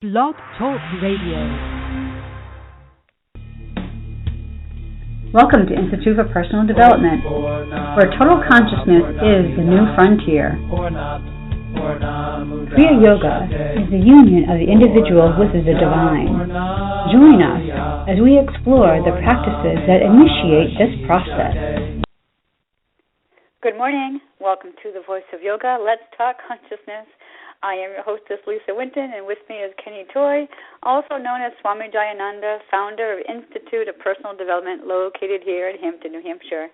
Blog Talk Radio. Welcome to Institute for Personal Development, where total consciousness is the new frontier. Kriya Yoga is the union of the individual with the divine. Join us as we explore the practices that initiate this process. Good morning. Welcome to the Voice of Yoga. Let's talk consciousness. I am your hostess, Winton, and with me is Kenny Toy, also known as Swami Jayananda, founder of Institute of Personal Development, located here in Hampton, New Hampshire.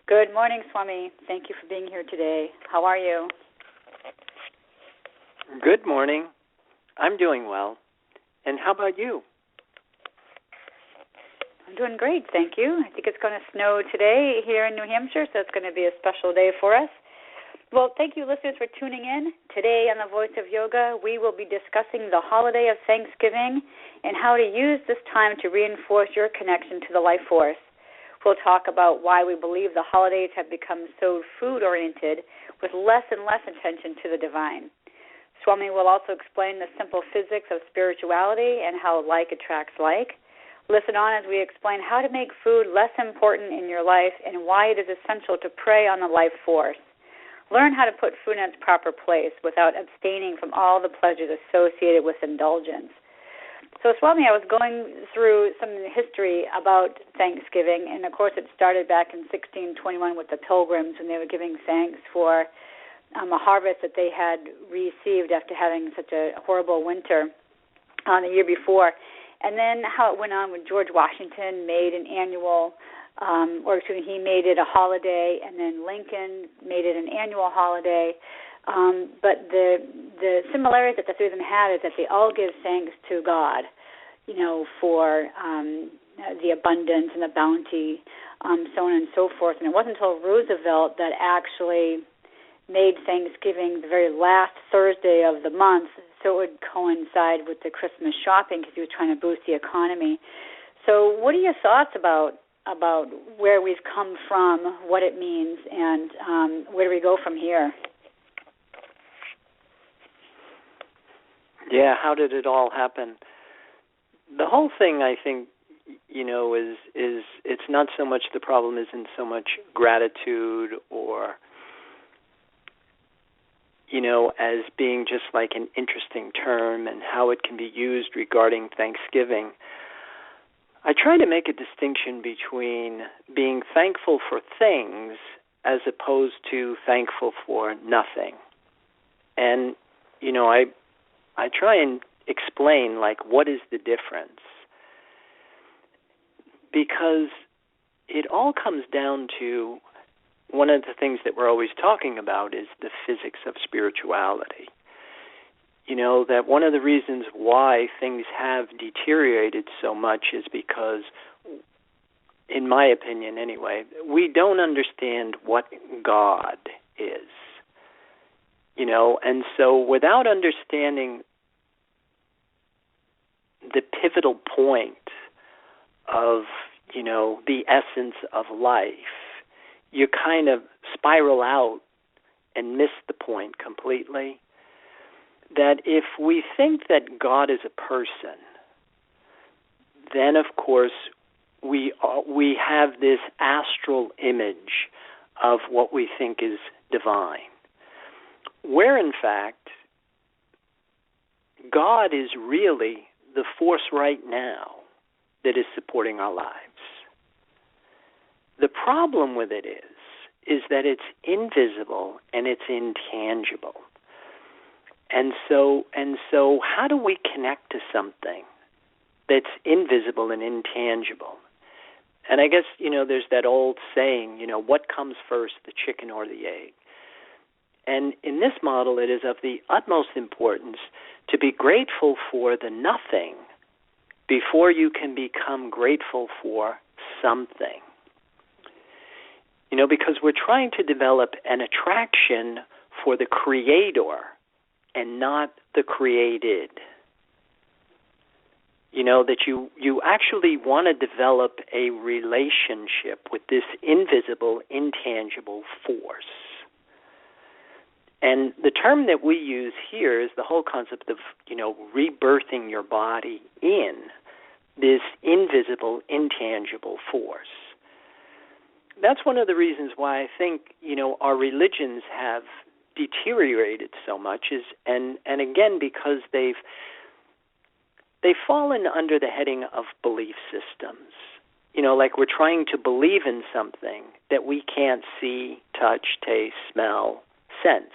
Good morning, Swami. Thank you for being here today. How are you? Good morning. I'm doing well. And how about you? I'm doing great, thank you. I think it's going to snow today here in New Hampshire, so it's going to be a special day for us. Well, thank you, listeners, for tuning in. Today on The Voice of Yoga, we will be discussing the holiday of Thanksgiving and how to use this time to reinforce your connection to the life force. We'll talk about why we believe the holidays have become so food-oriented with less and less attention to the divine. Swami will also explain the simple physics of spirituality and how like attracts like. Listen on as we explain how to make food less important in your life and why it is essential to prey on the life force. Learn how to put food in its proper place without abstaining from all the pleasures associated with indulgence. So, Swami, I was going through some history about Thanksgiving, and, of course, it started back in 1621 with the Pilgrims when they were giving thanks for a harvest that they had received after having such a horrible winter the year before. And then how it went on with George Washington made an annual he made it a holiday, and then Lincoln made it an annual holiday. But the similarities that the three of them had is that they all give thanks to God, for the abundance and the bounty, so on and so forth. And it wasn't until Roosevelt that actually made Thanksgiving the very last Thursday of the month, so it would coincide with the Christmas shopping because he was trying to boost the economy. So what are your thoughts about where we've come from, what it means, and where do we go from here? Yeah, how did it all happen? The whole thing, I think, is it's not so much the problem isn't so much gratitude or, as being just like an interesting term and how it can be used regarding Thanksgiving. I try to make a distinction between being thankful for things as opposed to thankful for nothing. And, I try and explain, what is the difference? Because it all comes down to one of the things that we're always talking about is the physics of spirituality. That one of the reasons why things have deteriorated so much is because, in my opinion anyway, we don't understand what God is. And so without understanding the pivotal point of, the essence of life, you kind of spiral out and miss the point completely. That if we think that God is a person, then of course we have this astral image of what we think is divine, where in fact God is really the force right now that is supporting our lives. The problem with it is that it's invisible and it's intangible. And so how do we connect to something that's invisible and intangible? And I guess, there's that old saying, what comes first, the chicken or the egg? And in this model, it is of the utmost importance to be grateful for the nothing before you can become grateful for something. Because we're trying to develop an attraction for the Creator and not the created. That you actually want to develop a relationship with this invisible, intangible force. And the term that we use here is the whole concept of, rebirthing your body in this invisible, intangible force. That's one of the reasons why I think, our religions have deteriorated so much and again, because they've fallen under the heading of belief systems. Like we're trying to believe in something that we can't see, touch, taste, smell, sense.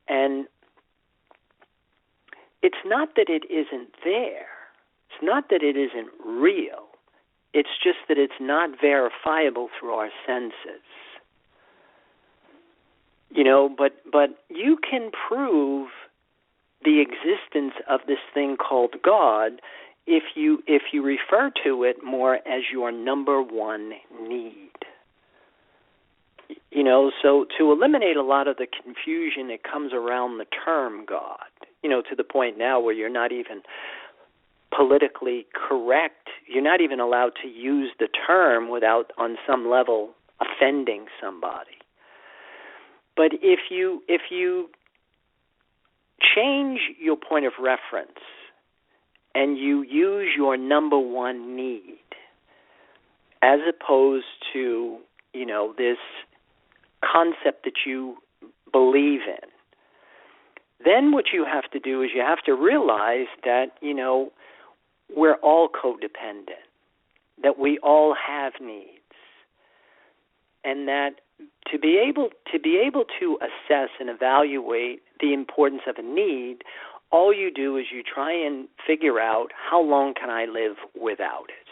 And it's not that it isn't there. It's not that it isn't real. It's just that it's not verifiable through our senses. But you can prove the existence of this thing called God if you refer to it more as your number one need. So to eliminate a lot of the confusion that comes around the term God, to the point now where you're not even politically correct, you're not even allowed to use the term without, on some level, offending somebody. But if you change your point of reference and you use your number one need as opposed to, this concept that you believe in, then what you have to do is you have to realize that, we're all codependent, that we all have needs, and that to be able to assess and evaluate the importance of a need, all you do is you try and figure out how long can I live without it.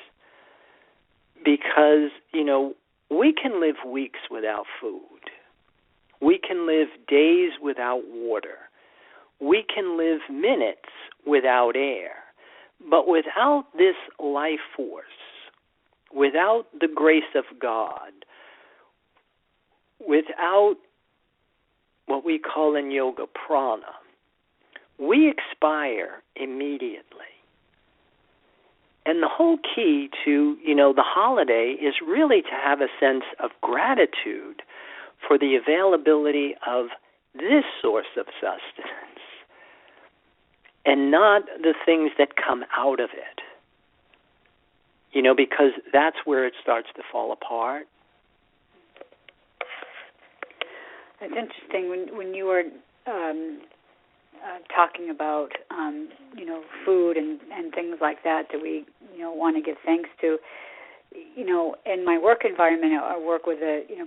Because, we can live weeks without food. We can live days without water. We can live minutes without air. But without this life force, without the grace of God, without what we call in yoga prana, we expire immediately. And the whole key to, the holiday is really to have a sense of gratitude for the availability of this source of sustenance and not the things that come out of it. Because that's where it starts to fall apart. It's interesting when you were talking about food and things like that we want to give thanks to. In my work environment, I work with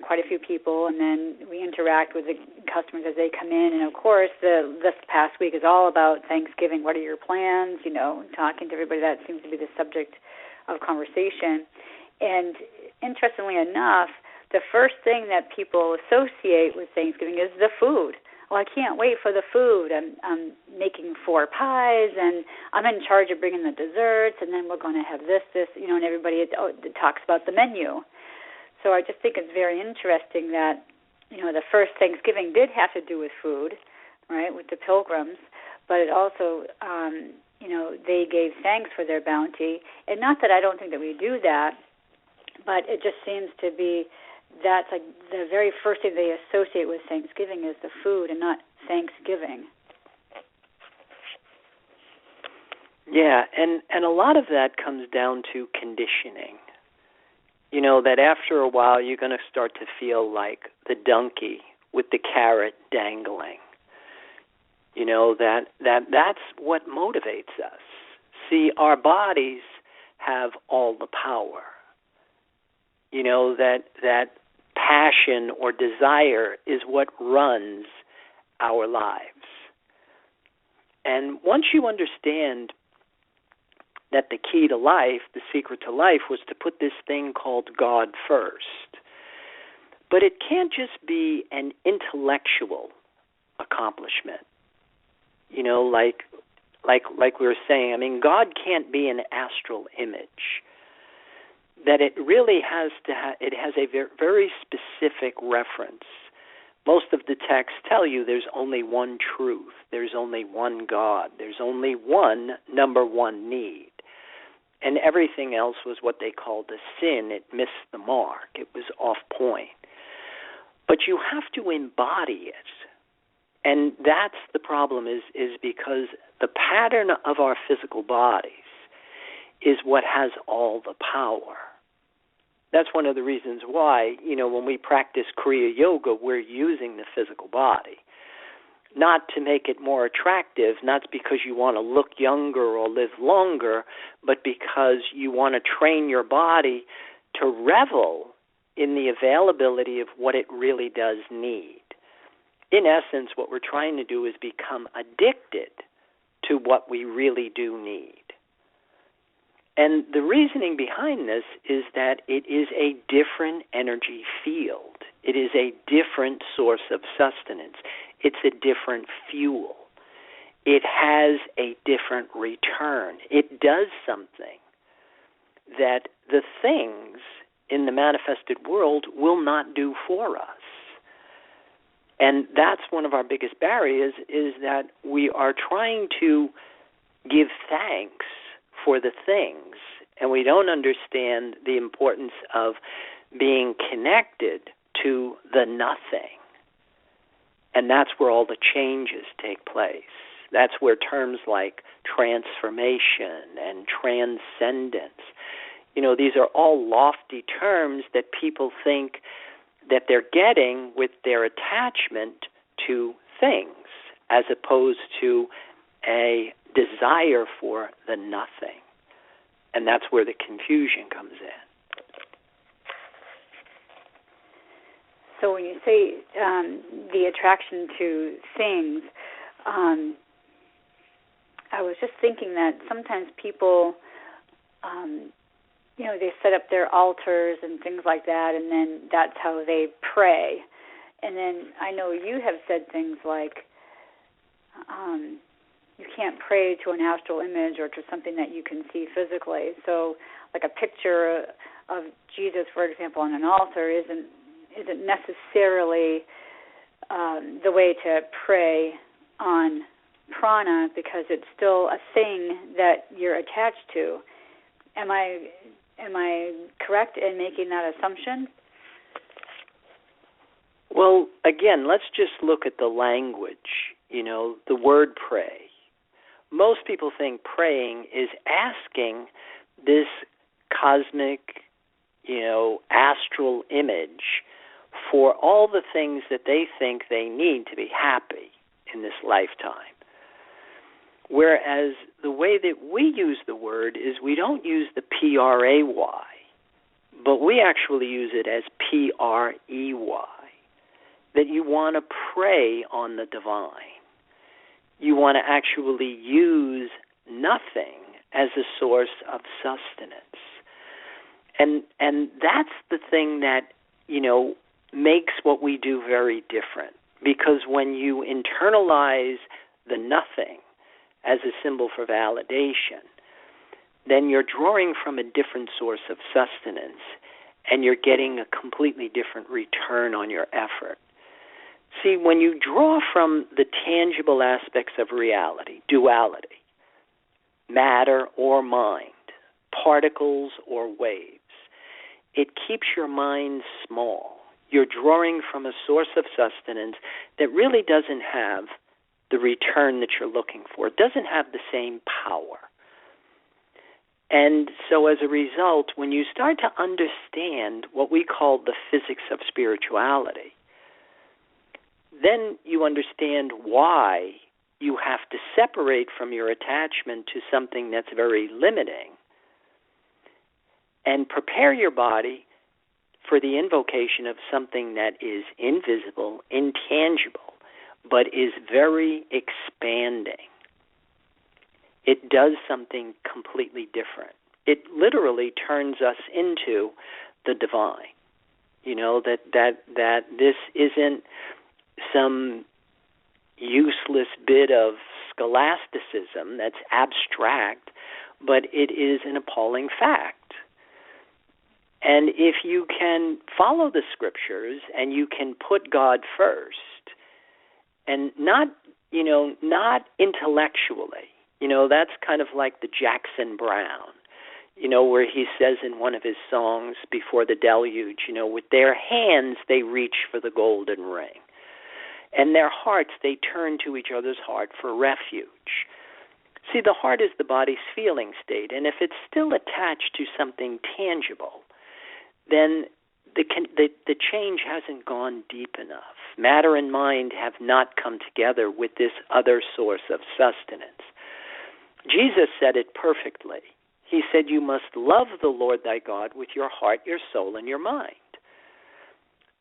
quite a few people, and then we interact with the customers as they come in. And of course, this past week is all about Thanksgiving. What are your plans? Talking to everybody, that seems to be the subject of conversation. And interestingly enough, the first thing that people associate with Thanksgiving is the food. Well, I can't wait for the food. I'm making 4 pies, and I'm in charge of bringing the desserts, and then we're going to have this, and everybody talks about the menu. So I just think it's very interesting that, the first Thanksgiving did have to do with food, right, with the pilgrims, but it also, they gave thanks for their bounty. And not that I don't think that we do that, but it just seems to be that's like the very first thing they associate with Thanksgiving is the food and not Thanksgiving. Yeah, and a lot of that comes down to conditioning. That after a while you're going to start to feel like the donkey with the carrot dangling. That's what motivates us. See, our bodies have all the power. That passion or desire is what runs our lives. And once you understand that the key to life, the secret to life, was to put this thing called God first. But it can't just be an intellectual accomplishment. Like we were saying, God can't be an astral image. That it really has it has a very specific reference. Most of the texts tell you there's only one truth, there's only one God, there's only one number one need. And everything else was what they called a sin. It missed the mark. It was off point. But you have to embody it And that's the problem is because the pattern of our physical bodies is what has all the power. That's one of the reasons why, when we practice Kriya Yoga, we're using the physical body. Not to make it more attractive, not because you want to look younger or live longer, but because you want to train your body to revel in the availability of what it really does need. In essence, what we're trying to do is become addicted to what we really do need. And the reasoning behind this is that it is a different energy field. It is a different source of sustenance. It's a different fuel. It has a different return. It does something that the things in the manifested world will not do for us. And that's one of our biggest barriers, is that we are trying to give thanks for the things, and we don't understand the importance of being connected to the nothing. And that's where all the changes take place. That's where terms like transformation and transcendence, these are all lofty terms that people think that they're getting with their attachment to things, as opposed to a desire for the nothing. And that's where the confusion comes in. So when you say the attraction to things, I was just thinking that sometimes people, they set up their altars and things like that, and then that's how they pray. And then I know you have said things like, you can't pray to an astral image or to something that you can see physically. So like a picture of Jesus, for example, on an altar isn't necessarily the way to pray on prana, because it's still a thing that you're attached to. Am I correct in making that assumption? Well, again, let's just look at the language, the word pray. Most people think praying is asking this cosmic, astral image for all the things that they think they need to be happy in this lifetime. Whereas the way that we use the word is we don't use the P-R-A-Y, but we actually use it as P-R-E-Y, that you want to pray on the divine. You want to actually use nothing as a source of sustenance. And that's the thing that, makes what we do very different. Because when you internalize the nothing as a symbol for validation, then you're drawing from a different source of sustenance, and you're getting a completely different return on your effort. See, when you draw from the tangible aspects of reality, duality, matter or mind, particles or waves, it keeps your mind small. You're drawing from a source of sustenance that really doesn't have the return that you're looking for. It doesn't have the same power. And so as a result, when you start to understand what we call the physics of spirituality, then you understand why you have to separate from your attachment to something that's very limiting and prepare your body for the invocation of something that is invisible, intangible, but is very expanding. It does something completely different. It literally turns us into the divine. That this isn't some useless bit of scholasticism that's abstract, but it is an appalling fact. And if you can follow the scriptures and you can put God first, and not intellectually, that's kind of like the Jackson Browne, where he says in one of his songs before the deluge, with their hands they reach for the golden ring. And their hearts, they turn to each other's heart for refuge. See, the heart is the body's feeling state, and if it's still attached to something tangible, then the change hasn't gone deep enough. Matter and mind have not come together with this other source of sustenance. Jesus said it perfectly. He said, you must love the Lord thy God with your heart, your soul, and your mind.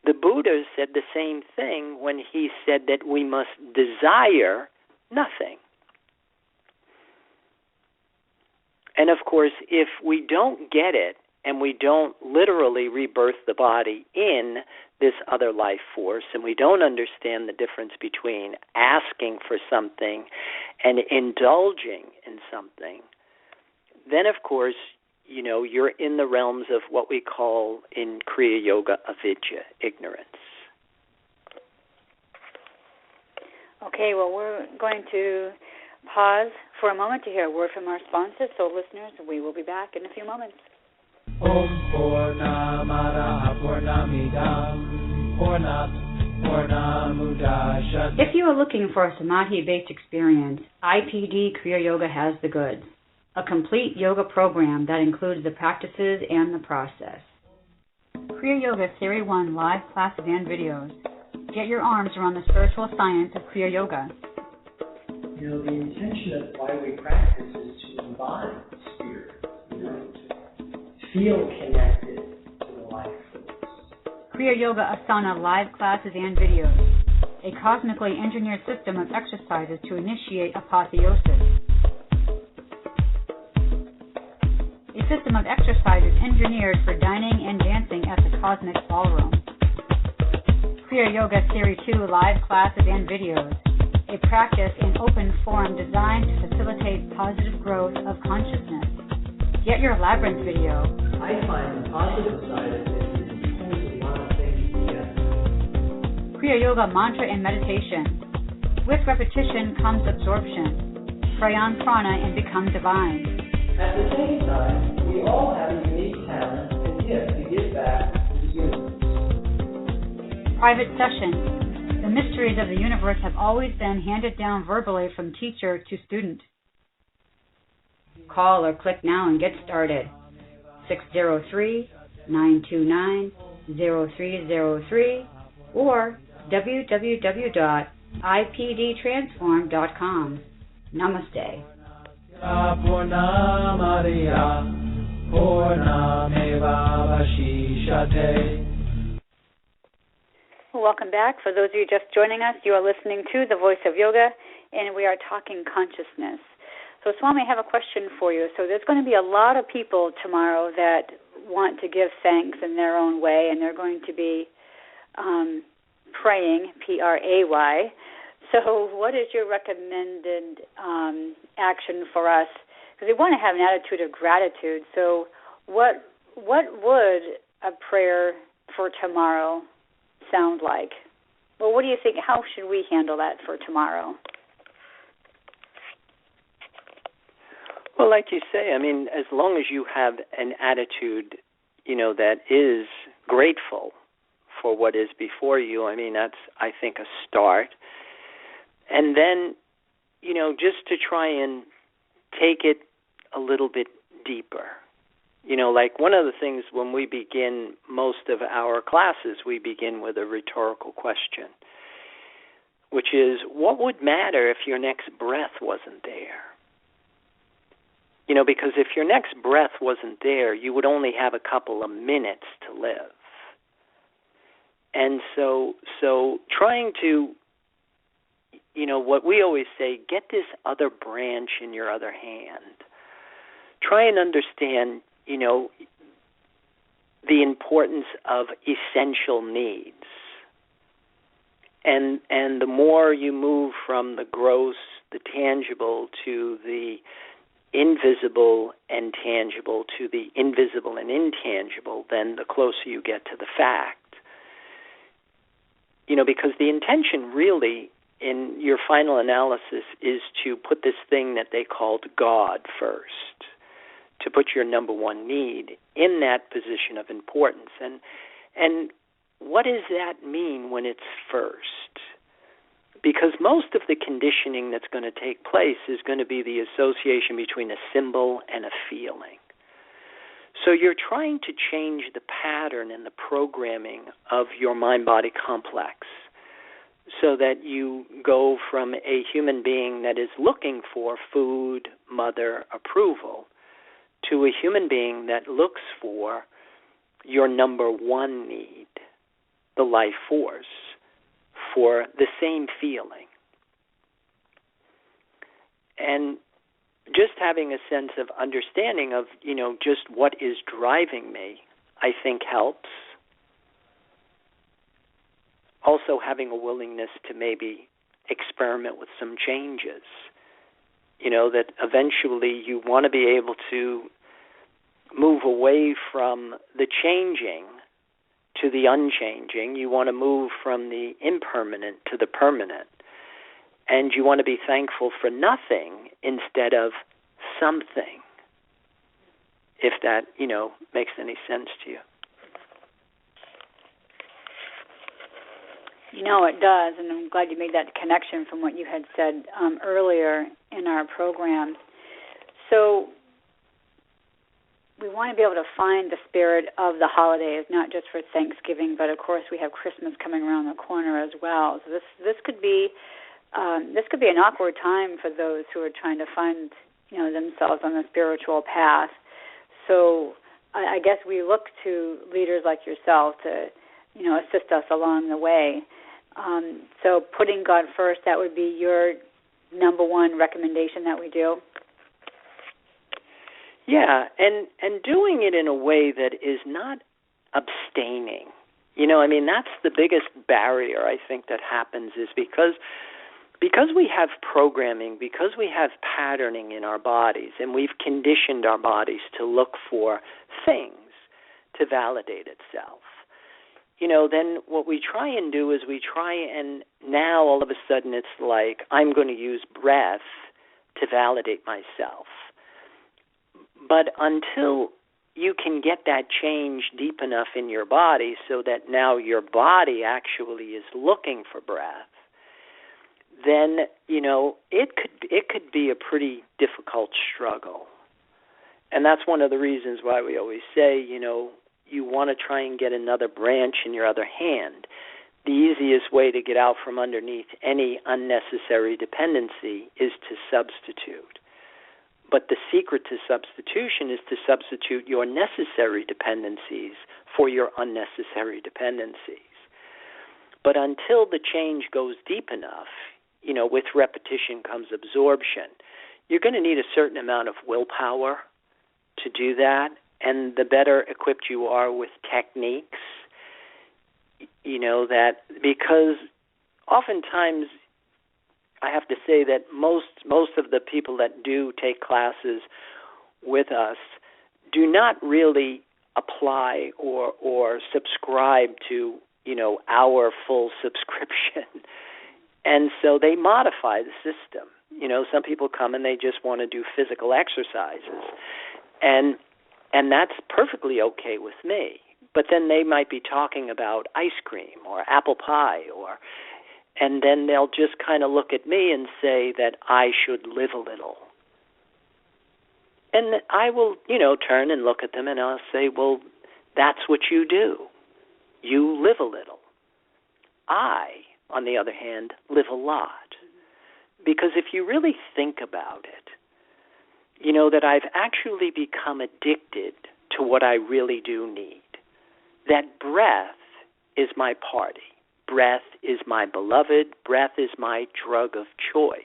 The Buddha said the same thing when he said that we must desire nothing. And of course, if we don't get it, and we don't literally rebirth the body in this other life force, and we don't understand the difference between asking for something and indulging in something, then of course, you're in the realms of what we call in Kriya Yoga avidya, ignorance. Okay, well, we're going to pause for a moment to hear a word from our sponsors. So listeners, we will be back in a few moments. Om Purnamada Purnamidam Purnamudachyate. If you are looking for a samadhi-based experience, IPD Kriya Yoga has the goods. A complete yoga program that includes the practices and the process. Kriya Yoga Series 1 live classes and videos. Get your arms around the spiritual science of Kriya Yoga. The intention of why we practice is to embody spirit, to feel connected to the life force. Kriya Yoga Asana live classes and videos. A cosmically engineered system of exercises to initiate apotheosis. A system of exercises engineered for dining and dancing at the Cosmic Ballroom. Kriya Yoga Series 2 live classes and videos. A practice in open form designed to facilitate positive growth of consciousness. Get your Labyrinth video. I find the positive side of it is it pulls a lot of things together. Kriya Yoga mantra and meditation. With repetition comes absorption. Pray on prana and become divine. At the same time, we all have a unique talent and gift to give back to the universe. Private session. The mysteries of the universe have always been handed down verbally from teacher to student. Call or click now and get started. 603-929-0303 or www.ipdtransform.com. Namaste. Welcome back. For those of you just joining us, you are listening to The Voice of Yoga, and we are talking consciousness. So, Swami, I have a question for you. So there's going to be a lot of people tomorrow that want to give thanks in their own way, and they're going to be praying, P-R-A-Y. So what is your recommended action for us? Because we want to have an attitude of gratitude. So what would a prayer for tomorrow sound like? Well, what do you think? How should we handle that for tomorrow? Well, like you say, I mean, as long as you have an attitude, that is grateful for what is before you, I mean, that's, I think, a start. And then, just to try and take it a little bit deeper. Like one of the things when we begin most of our classes, we begin with a rhetorical question, which is, what would matter if your next breath wasn't there? Because if your next breath wasn't there, you would only have a couple of minutes to live. And so trying to, what we always say, get this other branch in your other hand. Try and understand, the importance of essential needs. And the more you move from the gross, the tangible, to the invisible and tangible, to the invisible and intangible, then the closer you get to the fact. Because the intention really in your final analysis is to put this thing that they called God first, to put your number one need in that position of importance. And what does that mean when it's first? Because most of the conditioning that's going to take place is going to be the association between a symbol and a feeling. So you're trying to change the pattern and the programming of your mind-body complex so that you go from a human being that is looking for food, mother, approval to a human being that looks for your number one need, the life force, for the same feeling. And just having a sense of understanding of, just what is driving me, I think helps. Also having a willingness to maybe experiment with some changes. That eventually you want to be able to move away from the changing to the unchanging. You want to move from the impermanent to the permanent. And you want to be thankful for nothing instead of something, if that, makes any sense to you. It does, and I'm glad you made that connection from what you had said earlier in our program. So we want to be able to find the spirit of the holidays, not just for Thanksgiving, but of course we have Christmas coming around the corner as well. So this could be an awkward time for those who are trying to find themselves on the spiritual path. So I guess we look to leaders like yourself to assist us along the way. So putting God first, that would be your number one recommendation that we do? Yeah, and doing it in a way that is not abstaining. That's the biggest barrier I think that happens is because we have programming, because we have patterning in our bodies, and we've conditioned our bodies to look for things to validate itself. Then what we try and do is now all of a sudden it's like I'm going to use breath to validate myself. But until you can get that change deep enough in your body so that now your body actually is looking for breath, then, it could be a pretty difficult struggle. And that's one of the reasons why we always say, you want to try and get another branch in your other hand. The easiest way to get out from underneath any unnecessary dependency is to substitute. But the secret to substitution is to substitute your necessary dependencies for your unnecessary dependencies. But until the change goes deep enough, with repetition comes absorption, you're going to need a certain amount of willpower to do that. And the better equipped you are with techniques, that because oftentimes I have to say that most of the people that do take classes with us do not really apply or subscribe to, our full subscription. And so they modify the system. Some people come and they just want to do physical exercises. And that's perfectly okay with me. But then they might be talking about ice cream or apple pie, and then they'll just kind of look at me and say that I should live a little. And I will, turn and look at them and I'll say, well, that's what you do. You live a little. I, on the other hand, live a lot. Because if you really think about it, that I've actually become addicted to what I really do need. That breath is my party. Breath is my beloved. Breath is my drug of choice.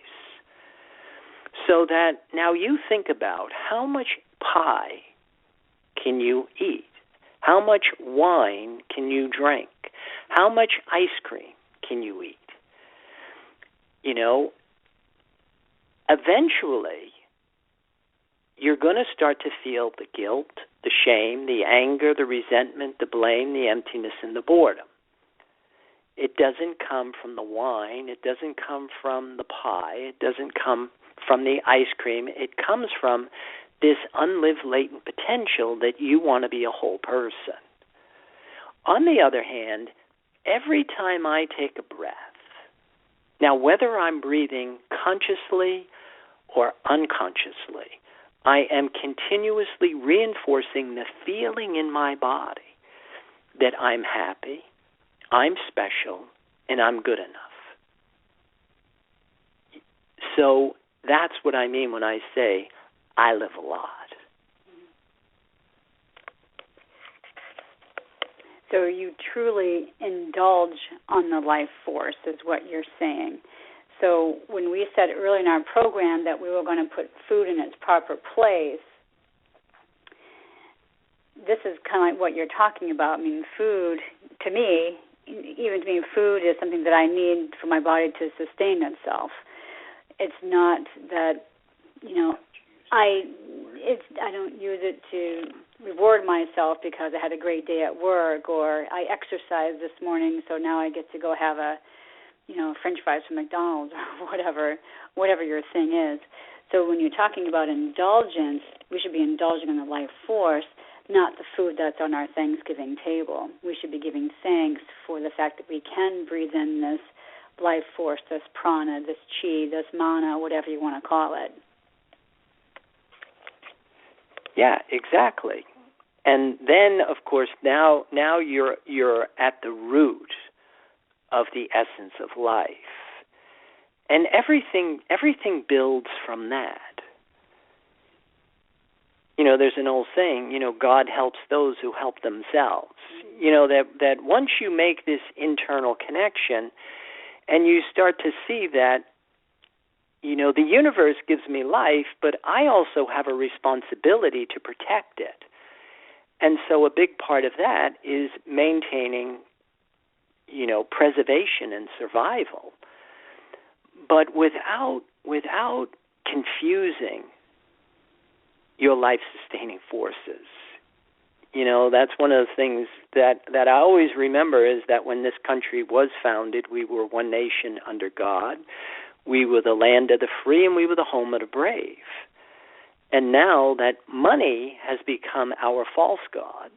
So that now you think about how much pie can you eat? How much wine can you drink? How much ice cream can you eat? Eventually, you're going to start to feel the guilt, the shame, the anger, the resentment, the blame, the emptiness, and the boredom. It doesn't come from the wine. It doesn't come from the pie. It doesn't come from the ice cream. It comes from this unlived latent potential that you want to be a whole person. On the other hand, every time I take a breath, Now, whether I'm breathing consciously or unconsciously, I am continuously reinforcing the feeling in my body that I'm happy, I'm special, and I'm good enough. So that's what I mean when I say I live a lot. So you truly indulge on the life force is what you're saying. So when we said earlier in our program that we were going to put food in its proper place, this is kind of like what you're talking about. I mean, food, to me, even to me, food is something that I need for my body to sustain itself. It's not that, I don't use it to reward myself because I had a great day at work, or I exercised this morning, so now I get to go have a, French fries from McDonald's or whatever your thing is. So when you're talking about indulgence, we should be indulging in the life force, not the food that's on our Thanksgiving table. We should be giving thanks for the fact that we can breathe in this life force, this prana, this chi, this mana, whatever you want to call it. Yeah, exactly. And then, of course, now you're at the root of the essence of life, and everything builds from that. There's an old saying, God helps those who help themselves. That once you make this internal connection, and you start to see that, the universe gives me life, but I also have a responsibility to protect it. And so a big part of that is maintaining, preservation and survival. But without confusing your life-sustaining forces. That's one of the things that I always remember is that when this country was founded, we were one nation under God. We were the land of the free, and we were the home of the brave. And now that money has become our false god,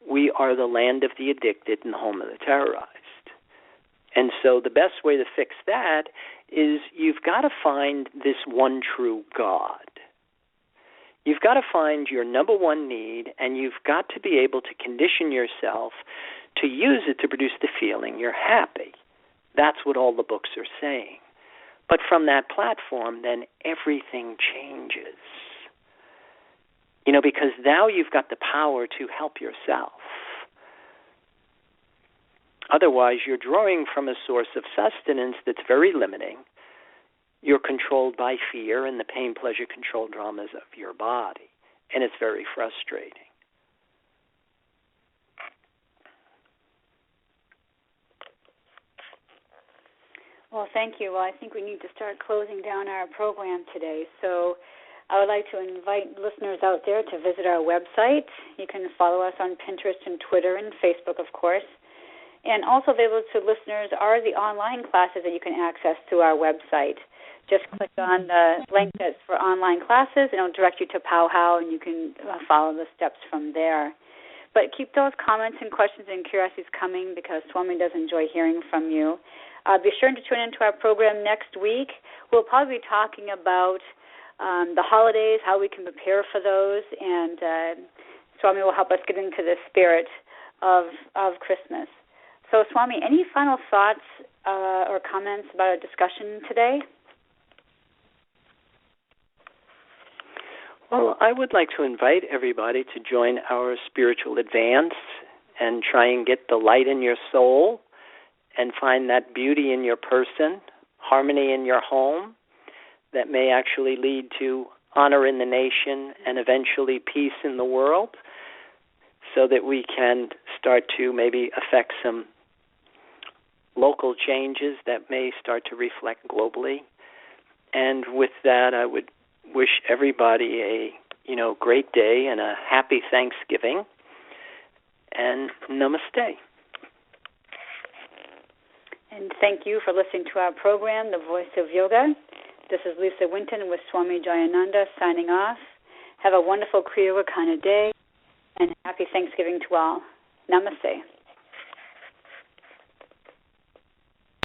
we are the land of the addicted and the home of the terrorized. And so the best way to fix that is you've got to find this one true God. You've got to find your number one need, and you've got to be able to condition yourself to use it to produce the feeling you're happy. That's what all the books are saying. But from that platform, then everything changes. Because now you've got the power to help yourself. Otherwise, you're drawing from a source of sustenance that's very limiting. You're controlled by fear and the pain, pleasure, control dramas of your body. And it's very frustrating. Well, thank you. Well, I think we need to start closing down our program today. So I would like to invite listeners out there to visit our website. You can follow us on Pinterest and Twitter and Facebook, of course. And also available to listeners are the online classes that you can access through our website. Just click on the link that's for online classes, and it'll direct you to Powwow, and you can follow the steps from there. But keep those comments and questions and curiosities coming, because Swami does enjoy hearing from you. Be sure to tune into our program next week. We'll probably be talking about the holidays, how we can prepare for those, and Swami will help us get into the spirit of Christmas. So, Swami, any final thoughts or comments about our discussion today? Well, I would like to invite everybody to join our spiritual advance and try and get the light in your soul and find that beauty in your person, harmony in your home that may actually lead to honor in the nation and eventually peace in the world, so that we can start to maybe affect some local changes that may start to reflect globally. And with that, I would wish everybody a great day and a happy Thanksgiving, and namaste. And thank you for listening to our program, The Voice of Yoga. This is Lisa Winton with Swami Jayananda signing off. Have a wonderful Kriya Yoga kind of day, and happy Thanksgiving to all. Namaste.